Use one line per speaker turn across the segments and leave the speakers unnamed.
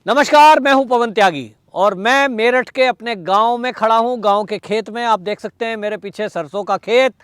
नमस्कार, मैं हूं पवन त्यागी और मैं मेरठ के अपने गांव में खड़ा हूं। गांव के खेत में आप देख सकते हैं मेरे पीछे सरसों का खेत।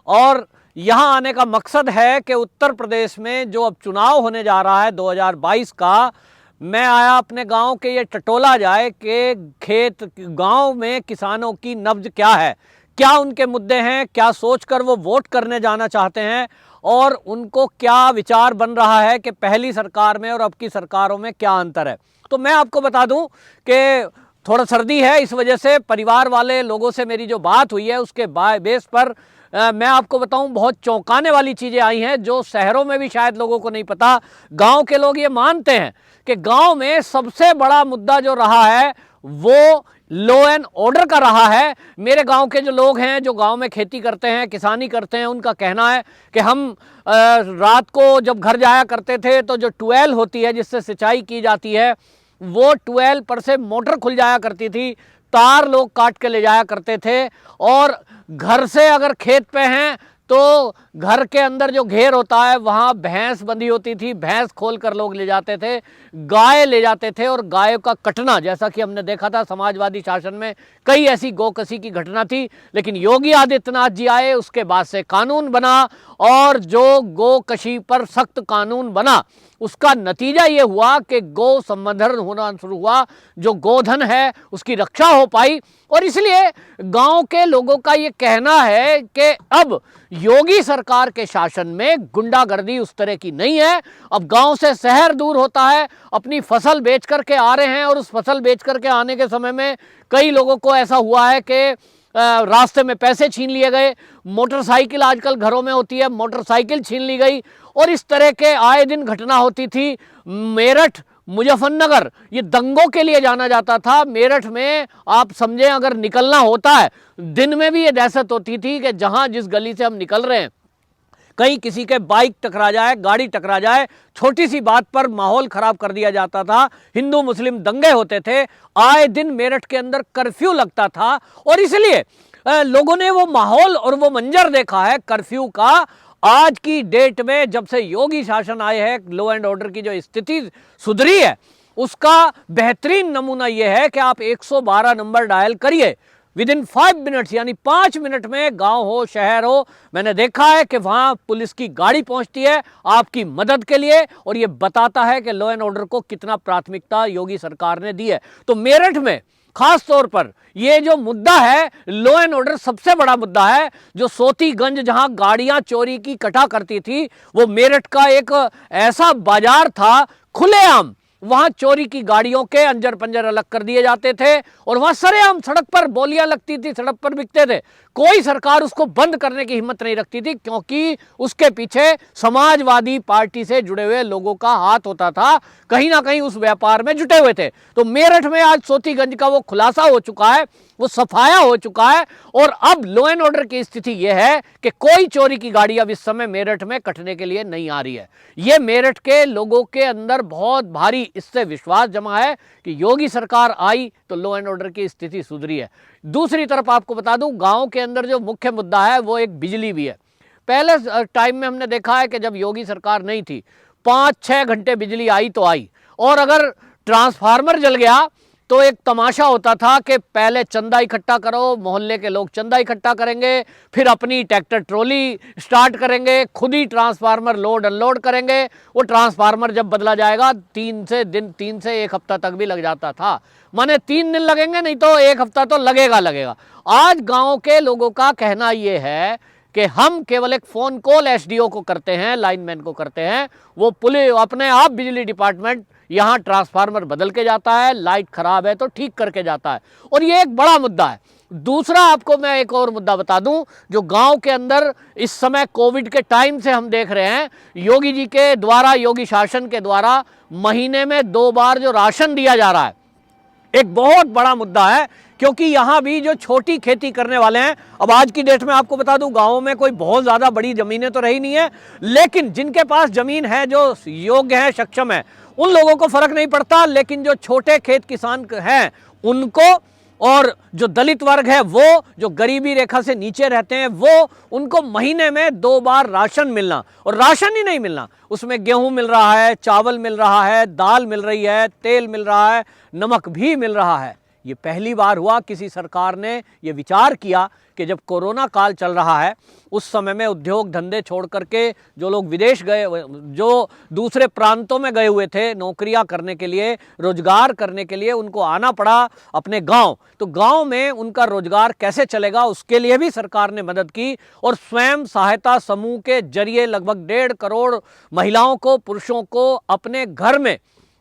और यहां आने का मकसद है कि उत्तर प्रदेश में जो अब चुनाव होने जा रहा है 2022 का, मैं आया अपने गांव के ये टटोला जाए कि खेत गांव में किसानों की नब्ज क्या है, क्या उनके मुद्दे हैं, क्या सोचकर वो वोट करने जाना चाहते हैं और उनको क्या विचार बन रहा है कि पहली सरकार में और अब की सरकारों में क्या अंतर है। तो मैं आपको बता दूं कि थोड़ा सर्दी है, इस वजह से परिवार वाले लोगों से मेरी जो बात हुई है उसके बेस पर मैं आपको बताऊं बहुत चौंकाने वाली चीज़ें आई हैं जो शहरों में भी शायद लोगों को नहीं पता। गांव के लोग ये मानते हैं कि गांव में सबसे बड़ा मुद्दा जो रहा है वो लॉ एंड ऑर्डर का रहा है। मेरे गांव के जो लोग हैं, जो गांव में खेती करते हैं, किसानी करते हैं, उनका कहना है कि हम रात को जब घर जाया करते थे तो जो ट्यूबवेल होती है जिससे सिंचाई की जाती है, वो ट्यूबवेल पर से मोटर खुल जाया करती थी, तार लोग काट के ले जाया करते थे। और घर से अगर खेत पे हैं तो घर के अंदर जो घेर होता है वहाँ भैंस बंधी होती थी, भैंस खोल कर लोग ले जाते थे, गाय ले जाते थे। और गायों का कटना, जैसा कि हमने देखा था समाजवादी शासन में कई ऐसी गोकसी की घटना थी, लेकिन योगी आदित्यनाथ जी आए, उसके बाद से कानून बना और जो गोकशी पर सख्त कानून बना उसका नतीजा ये हुआ कि गौ संवर्धन होना शुरू हुआ, जो गोधन है उसकी रक्षा हो पाई। और इसलिए गांव के लोगों का ये कहना है कि अब योगी सरकार के शासन में गुंडागर्दी उस तरह की नहीं है। अब गांव से शहर दूर होता है, अपनी फसल बेच करके आ रहे हैं और उस फसल बेच करके आने के समय में कई लोगों को ऐसा हुआ है कि रास्ते में पैसे छीन लिए गए, मोटरसाइकिल आजकल घरों में होती है, मोटरसाइकिल छीन ली गई। और इस तरह के आए दिन घटना होती थी। मेरठ, मुजफ्फरनगर ये दंगों के लिए जाना जाता था। मेरठ में आप समझें अगर निकलना होता है दिन में भी ये दहशत होती थी कि जहां जिस गली से हम निकल रहे हैं कहीं किसी के बाइक टकरा जाए, गाड़ी टकरा जाए, छोटी सी बात पर माहौल खराब कर दिया जाता था। हिंदू मुस्लिम दंगे होते थे, आए दिन मेरठ के अंदर कर्फ्यू लगता था। और इसलिए लोगों ने वो माहौल और वो मंजर देखा है कर्फ्यू का। आज की डेट में जब से योगी शासन आए हैं, लॉ एंड ऑर्डर की जो स्थिति सुधरी है उसका बेहतरीन नमूना यह है कि आप 112 नंबर डायल करिए, विद इन 5 मिनट्स यानी 5 मिनट में, गांव हो शहर हो, मैंने देखा है कि वहां पुलिस की गाड़ी पहुंचती है आपकी मदद के लिए। और यह बताता है कि लॉ एंड ऑर्डर को कितना प्राथमिकता योगी सरकार ने दी है। तो मेरठ में खास तौर पर ये जो मुद्दा है लॉ एंड ऑर्डर सबसे बड़ा मुद्दा है। जो सोतीगंज जहां गाड़ियां चोरी की कटा करती थी, वो मेरठ का एक ऐसा बाजार था खुलेआम, वहां चोरी की गाड़ियों के अंजर पंजर अलग कर दिए जाते थे और वहां सरेआम सड़क पर बोलियां लगती थी, सड़क पर बिकते थे। कोई सरकार उसको बंद करने की हिम्मत नहीं रखती थी क्योंकि उसके पीछे समाजवादी पार्टी से जुड़े हुए लोगों का हाथ होता था, कहीं ना कहीं उस व्यापार में जुटे हुए थे। तो मेरठ में आज सोतीगंज का वो खुलासा हो चुका है, वो सफाया हो चुका है। और अब लॉ एंड ऑर्डर की स्थिति यह है कि कोई चोरी की गाड़ी अब इस समय मेरठ में कटने के लिए नहीं आ रही है। यह मेरठ के लोगों के अंदर बहुत भारी इससे विश्वास जमा है कि योगी सरकार आई तो लॉ एंड ऑर्डर की स्थिति सुधरी है। दूसरी तरफ आपको बता दूं, गांव के अंदर जो मुख्य मुद्दा है वो एक बिजली भी है। पहले टाइम में हमने देखा है कि जब योगी सरकार नहीं थी 5-6 घंटे बिजली आई तो आई, और अगर ट्रांसफार्मर जल गया तो एक तमाशा होता था कि पहले चंदा इकट्ठा करो, मोहल्ले के लोग चंदा इकट्ठा करेंगे, फिर अपनी ट्रैक्टर ट्रॉली स्टार्ट करेंगे, खुद ही ट्रांसफार्मर लोड अनलोड करेंगे। वो ट्रांसफार्मर जब बदला जाएगा 3 से 1 हफ्ता तक भी लग जाता था। माने 3 दिन लगेंगे, नहीं तो 1 हफ्ता तो लगेगा। आज गांव के लोगों का कहना यह है कि हम केवल एक फोन कॉल एसडीओ को करते हैं, लाइनमैन को करते हैं, वो पुलिस अपने आप बिजली डिपार्टमेंट यहाँ ट्रांसफार्मर बदल के जाता है, लाइट खराब है तो ठीक करके जाता है। और ये एक बड़ा मुद्दा है। दूसरा आपको मैं एक और मुद्दा बता दूं, जो गांव के अंदर इस समय कोविड के टाइम से हम देख रहे हैं, योगी जी के द्वारा, योगी शासन के द्वारा महीने में 2 बार जो राशन दिया जा रहा है, एक बहुत बड़ा मुद्दा है। क्योंकि यहाँ भी जो छोटी खेती करने वाले हैं, अब आज की डेट में आपको बता दूं गाँवों में कोई बहुत ज़्यादा बड़ी ज़मीनें तो रही नहीं है, लेकिन जिनके पास ज़मीन है, जो योग्य है, सक्षम है, उन लोगों को फ़र्क नहीं पड़ता। लेकिन जो छोटे खेत किसान हैं उनको और जो दलित वर्ग है, वो जो गरीबी रेखा से नीचे रहते हैं, वो उनको महीने में 2 बार राशन मिलना, और राशन ही नहीं मिलना, उसमें गेहूं मिल रहा है, चावल मिल रहा है, दाल मिल रही है, तेल मिल रहा है, नमक भी मिल रहा है। ये पहली बार हुआ किसी सरकार ने ये विचार किया कि जब कोरोना काल चल रहा है, उस समय में उद्योग धंधे छोड़ करके जो लोग विदेश गए, जो दूसरे प्रांतों में गए हुए थे नौकरियां करने के लिए, रोजगार करने के लिए, उनको आना पड़ा अपने गांव। तो गांव में उनका रोजगार कैसे चलेगा, उसके लिए भी सरकार ने मदद की, और स्वयं सहायता समूह के जरिए लगभग 1.5 करोड़ महिलाओं को, पुरुषों को अपने घर में,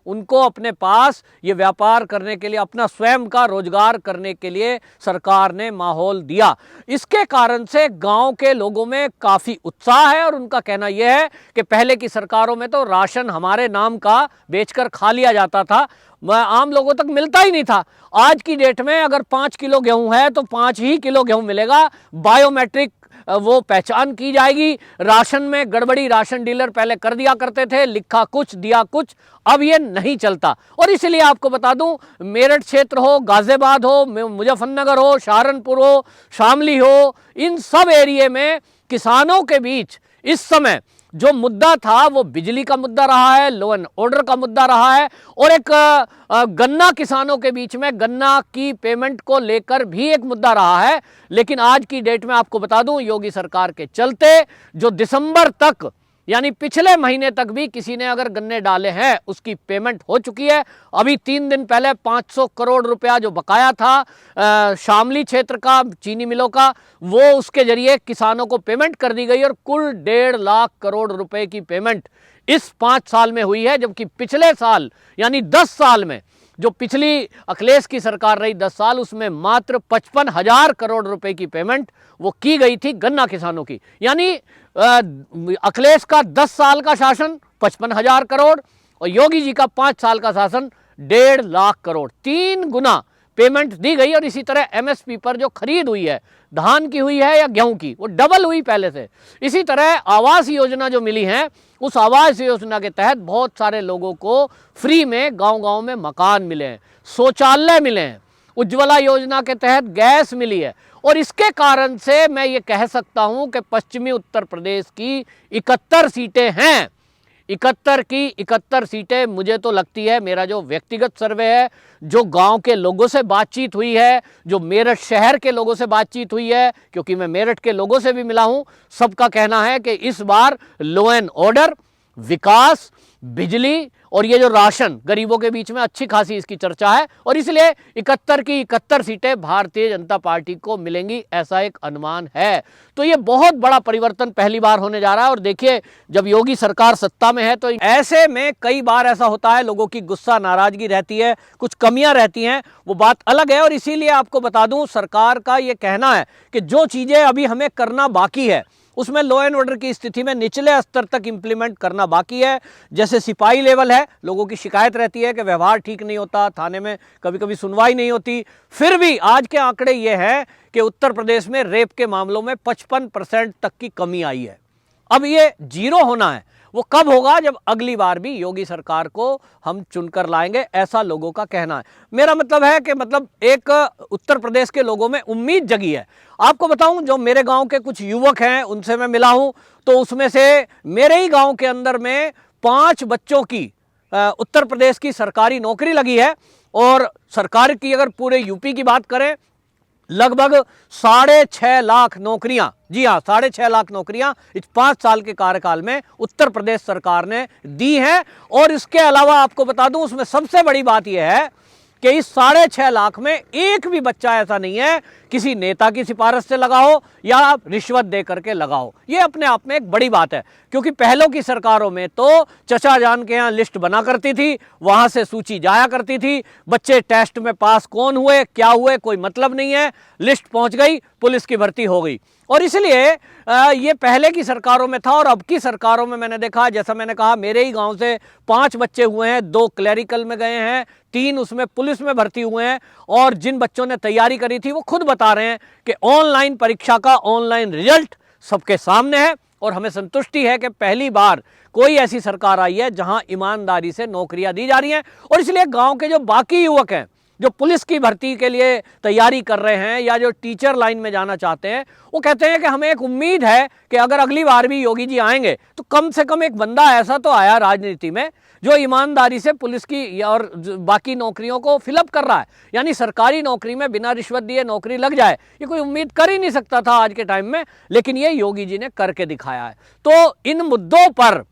उनको अपने पास ये व्यापार करने के लिए, अपना स्वयं का रोजगार करने के लिए सरकार ने माहौल दिया। इसके कारण से गांव के लोगों में काफ़ी उत्साह है, और उनका कहना यह है कि पहले की सरकारों में तो राशन हमारे नाम का बेचकर खा लिया जाता था, आम लोगों तक मिलता ही नहीं था। आज की डेट में अगर 5 किलो गेहूं है तो 5 ही किलो गेहूं मिलेगा, बायोमेट्रिक वो पहचान की जाएगी। राशन में गड़बड़ी राशन डीलर पहले कर दिया करते थे, लिखा कुछ दिया कुछ, अब ये नहीं चलता। और इसलिए आपको बता दूं, मेरठ क्षेत्र हो, गाजियाबाद हो, मुजफ्फरनगर हो, सहारनपुर हो, शामली हो, इन सब एरिया में किसानों के बीच इस समय जो मुद्दा था वो बिजली का मुद्दा रहा है, लॉ एंड ऑर्डर का मुद्दा रहा है, और एक गन्ना किसानों के बीच में गन्ना की पेमेंट को लेकर भी एक मुद्दा रहा है। लेकिन आज की डेट में आपको बता दूं, योगी सरकार के चलते जो दिसंबर तक, यानी पिछले महीने तक भी किसी ने अगर गन्ने डाले हैं उसकी पेमेंट हो चुकी है। अभी 3 दिन पहले 500 करोड़ रुपया जो बकाया था शामली क्षेत्र का चीनी मिलों का, वो उसके जरिए किसानों को पेमेंट कर दी गई, और कुल 1.5 लाख करोड़ रुपए की पेमेंट इस 5 साल में हुई है। जबकि पिछले साल यानी 10 साल में, जो पिछली अखिलेश की सरकार रही 10 साल, उसमें मात्र 55,000 करोड़ रुपए की पेमेंट वो की गई थी गन्ना किसानों की। यानी अखिलेश का 10 साल का शासन 55,000 करोड़, और योगी जी का 5 साल का शासन 1.5 लाख करोड़, 3 गुना पेमेंट दी गई। और इसी तरह एमएसपी पर जो खरीद हुई है, धान की हुई है या गेहूं की, वो डबल हुई पहले से। इसी तरह आवास योजना जो मिली है, उस आवास योजना के तहत बहुत सारे लोगों को फ्री में गांव-गांव में मकान मिले हैं, शौचालय मिले हैं, उज्ज्वला योजना के तहत गैस मिली है। और इसके कारण से मैं ये कह सकता हूं कि पश्चिमी उत्तर प्रदेश की 71 सीटें हैं, 71 की 71 सीटें मुझे तो लगती है, मेरा जो व्यक्तिगत सर्वे है, जो गांव के लोगों से बातचीत हुई है, जो मेरठ शहर के लोगों से बातचीत हुई है, क्योंकि मैं मेरठ के लोगों से भी मिला हूं, सबका कहना है कि इस बार लॉ एंड ऑर्डर, विकास, बिजली और ये जो राशन गरीबों के बीच में अच्छी खासी इसकी चर्चा है, और इसलिए 71 की 71 सीटें भारतीय जनता पार्टी को मिलेंगी, ऐसा एक अनुमान है। तो ये बहुत बड़ा परिवर्तन पहली बार होने जा रहा है। और देखिए, जब योगी सरकार सत्ता में है तो ऐसे में कई बार ऐसा होता है, लोगों की गुस्सा नाराजगी रहती है, कुछ कमियां रहती हैं, वो बात अलग है। और इसीलिए आपको बता दूं, सरकार का ये कहना है कि जो चीजें अभी हमें करना बाकी है, उसमें लॉ एंड ऑर्डर की स्थिति में निचले स्तर तक इंप्लीमेंट करना बाकी है। जैसे सिपाही लेवल है, लोगों की शिकायत रहती है कि व्यवहार ठीक नहीं होता, थाने में कभी कभी सुनवाई नहीं होती। फिर भी आज के आंकड़े ये हैं कि उत्तर प्रदेश में रेप के मामलों में 55% तक की कमी आई है। अब ये 0 होना है, वो कब होगा? जब अगली बार भी योगी सरकार को हम चुनकर लाएंगे, ऐसा लोगों का कहना है। मेरा मतलब है कि एक उत्तर प्रदेश के लोगों में उम्मीद जगी है। आपको बताऊं, जो मेरे गांव के कुछ युवक हैं, उनसे मैं मिला हूं, तो उसमें से मेरे ही गांव के अंदर में 5 बच्चों की उत्तर प्रदेश की सरकारी नौकरी लगी है। और सरकार की अगर पूरे यूपी की बात करें, लगभग 6.5 लाख नौकरियां, जी हाँ 6.5 लाख नौकरियां इस 5 साल के कार्यकाल में उत्तर प्रदेश सरकार ने दी हैं। और इसके अलावा आपको बता दूं, उसमें सबसे बड़ी बात यह है कि इस 6.5 लाख में एक भी बच्चा ऐसा नहीं है किसी नेता की सिफारिश से लगा हो या रिश्वत दे करके लगा हो। ये अपने आप में एक बड़ी बात है, क्योंकि पहलों की सरकारों में तो चचा जान के यहाँ लिस्ट बना करती थी, वहां से सूची जाया करती थी, बच्चे टेस्ट में पास कौन हुए क्या हुए कोई मतलब नहीं है, लिस्ट पहुंच गई, पुलिस की भर्ती हो गई। और इसलिए ये पहले की सरकारों में था। और अब की सरकारों में मैंने देखा, जैसा मैंने कहा, मेरे ही गांव से 5 बच्चे हुए हैं, 2 क्लरिकल में गए हैं, 3 उसमें पुलिस में भर्ती हुए हैं। और जिन बच्चों ने तैयारी करी थी वो खुद बता रहे हैं कि ऑनलाइन परीक्षा का ऑनलाइन रिजल्ट सबके सामने है। और हमें संतुष्टि है कि पहली बार कोई ऐसी सरकार आई है जहां ईमानदारी से नौकरियां दी जा रही हैं। और इसलिए गांव के जो बाकी युवक हैं, जो पुलिस की भर्ती के लिए तैयारी कर रहे हैं या जो टीचर लाइन में जाना चाहते हैं, वो कहते हैं कि हमें एक उम्मीद है कि अगर अगली बार भी योगी जी आएंगे तो कम से कम एक बंदा ऐसा तो आया राजनीति में जो ईमानदारी से पुलिस की और बाकी नौकरियों को फिलअप कर रहा है। यानी सरकारी नौकरी में बिना रिश्वत दिए नौकरी लग जाए, ये कोई उम्मीद कर ही नहीं सकता था आज के टाइम में, लेकिन ये योगी जी ने करके दिखाया है। तो इन मुद्दों पर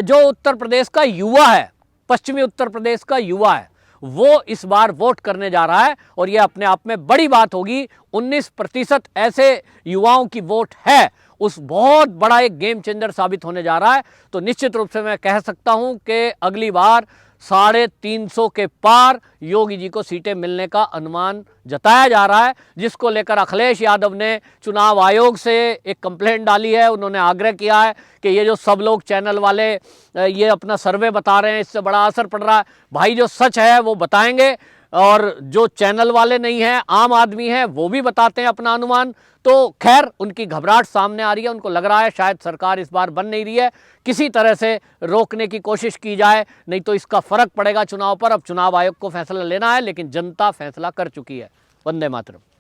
जो उत्तर प्रदेश का युवा है, पश्चिमी उत्तर प्रदेश का युवा है, वो इस बार वोट करने जा रहा है और यह अपने आप में बड़ी बात होगी। 19% ऐसे युवाओं की वोट है, उस बहुत बड़ा एक गेम चेंजर साबित होने जा रहा है। तो निश्चित रूप से मैं कह सकता हूं कि अगली बार 350 के पार योगी जी को सीटें मिलने का अनुमान जताया जा रहा है, जिसको लेकर अखिलेश यादव ने चुनाव आयोग से एक कंप्लेंट डाली है। उन्होंने आग्रह किया है कि ये जो सब लोग चैनल वाले ये अपना सर्वे बता रहे हैं, इससे बड़ा असर पड़ रहा है। भाई जो सच है वो बताएंगे, और जो चैनल वाले नहीं हैं, आम आदमी हैं, वो भी बताते हैं अपना अनुमान। तो खैर उनकी घबराहट सामने आ रही है, उनको लग रहा है शायद सरकार इस बार बन नहीं रही है, किसी तरह से रोकने की कोशिश की जाए, नहीं तो इसका फर्क पड़ेगा चुनाव पर। अब चुनाव आयोग को फैसला लेना है, लेकिन जनता फैसला कर चुकी है। वंदे मातरम।